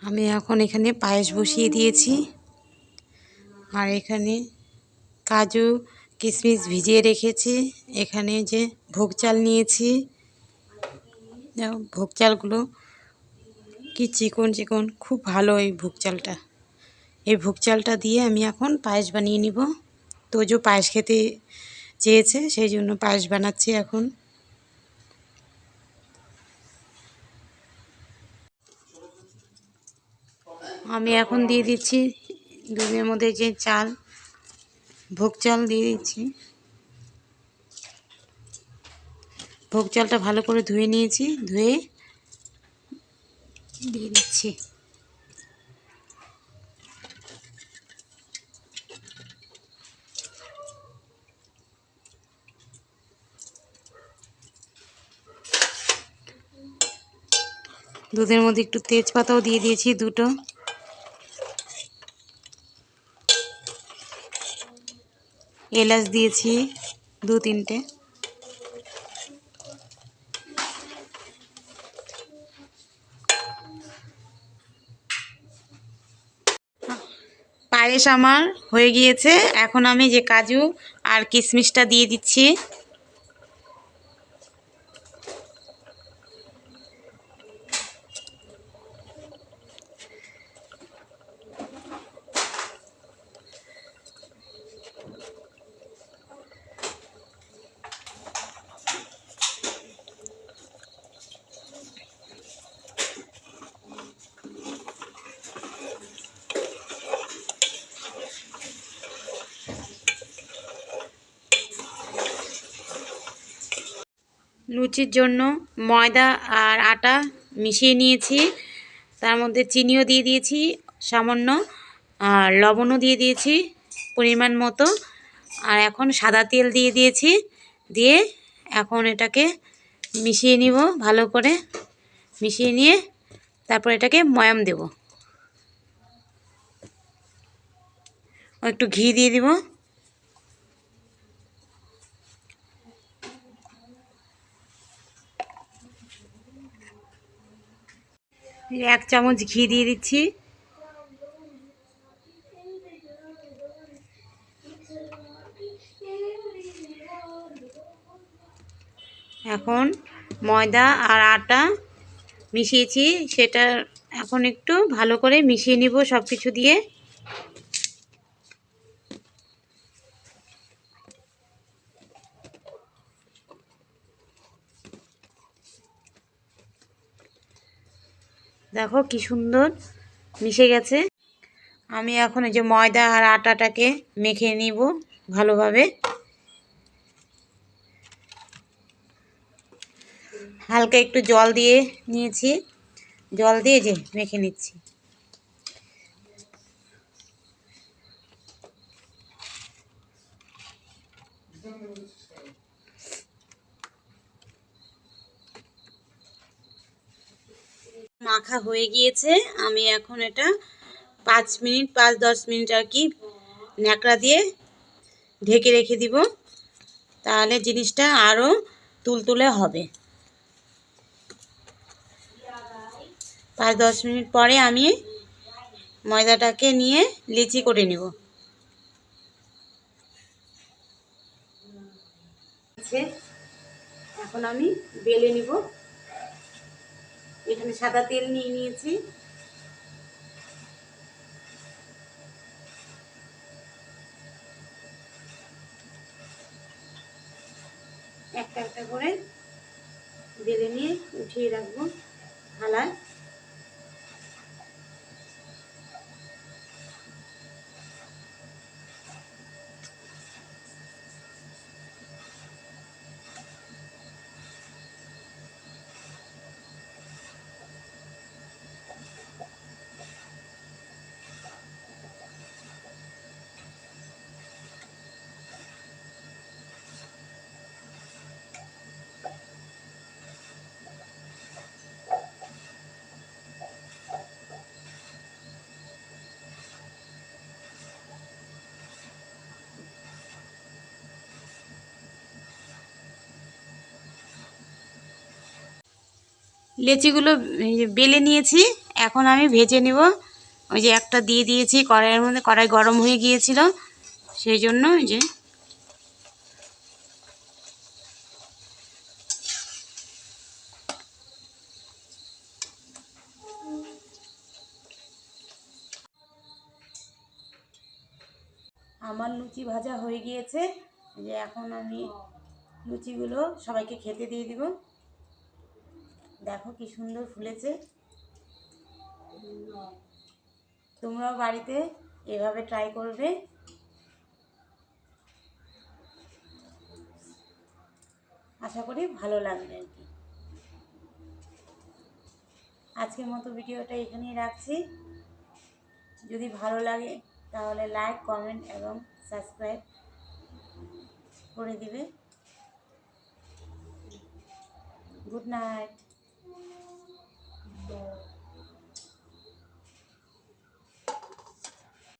আমি এখন এখানে পায়েস বসিয়ে দিয়েছি। আর এখানে কাজু কিশমিশ ভিজিয়ে রেখেছি। এখানে যে ভোগ চাল নিয়েছি, ভোগ চালগুলো কি চিকন চিকন, খুব ভালো এই ভোগ চালটা। এই ভোগ চালটা দিয়ে আমি এখন পায়েস বানিয়ে নিব। তোজো পায়েস খেতে চেয়েছে, সেই জন্য পায়েস বানাচ্ছি এখন। আমি এখন দিয়ে দিচ্ছি দুধের মধ্যে যে চাল, ভোগ চাল দিয়ে দিচ্ছি। ভোগ চালটা ভালো করে ধুয়ে নিয়েছি, ধুয়ে দিয়ে দিচ্ছি। দুধের মধ্যে একটু তেজপাতাও দিয়ে দিয়েছি, দুটো। এলাচ দিয়েছি দু তিনটে। পায়েস আমার হয়ে গিয়েছে। এখন আমি যে কাজু আর কিশমিশটা দিয়ে দিচ্ছি। লুচির জন্য ময়দা আর আটা মিশিয়ে নিয়েছি, তার মধ্যে চিনিও দিয়ে দিয়েছি সামান্য, আর লবণও দিয়ে দিয়েছি পরিমাণ মতো। আর এখন সাদা তেল দিয়ে দিয়েছি, দিয়ে এখন এটাকে মিশিয়ে নিব ভালো করে। মিশিয়ে নিয়ে তারপর এটাকে ময়াম দেব। একটু ঘি দিয়ে দিব। 1 চামচ ঘি দিয়ে দিচ্ছি। এখন ময়দা আর আটা মিশিয়েছি, সেটা এখন একটু ভালো করে মিশিয়ে নিব সব কিছু দিয়ে। দেখো কি সুন্দর মিশে গেছে। আমি এখন এই যে ময়দা আর আটাটাকে মেখে নিব ভালোভাবে। হালকা একটু জল দিয়ে নিয়েছি, জল দিয়ে যে মেখে নিচ্ছি। মাখা হয়ে গিয়েছে। আমি এখন এটা 5-10 মিনিট আর কি ন্যাকড়া দিয়ে ঢেকে রেখে দিব, তাহলে জিনিসটা আরও তুলতুলে হবে। 5-10 মিনিট পরে আমি ময়দাটাকে নিয়ে লিচি করে নেব। এখন আমি বেলে নিব। এখানে সাদা তেল নিয়ে নিয়েছি। একটা একটা করে বেলে নিয়ে উঠিয়ে রাখবো থালায়। লেচিগুলো বেলে নিয়েছি, এখন আমি ভেজে নেব। ওই যে একটা দিয়ে দিয়েছি কড়াইয়ের মধ্যে, কড়াই গরম হয়ে গিয়েছিল, সেই জন্য ওই যে আমার লুচি ভাজা হয়ে গিয়েছে। যে এখন আমি লুচিগুলো সবাইকে খেতে দিয়ে দিব। দেখো কি সুন্দর ফুলেছে। তোমরাও বাড়িতে এভাবে ট্রাই করবে। আশা করি ভালো লাগবে আর কি। আজকের মতো ভিডিওটা এখানেই রাখছি। যদি ভালো লাগে তাহলে লাইক, কমেন্ট এবং সাবস্ক্রাইব করে দিবে। Good night.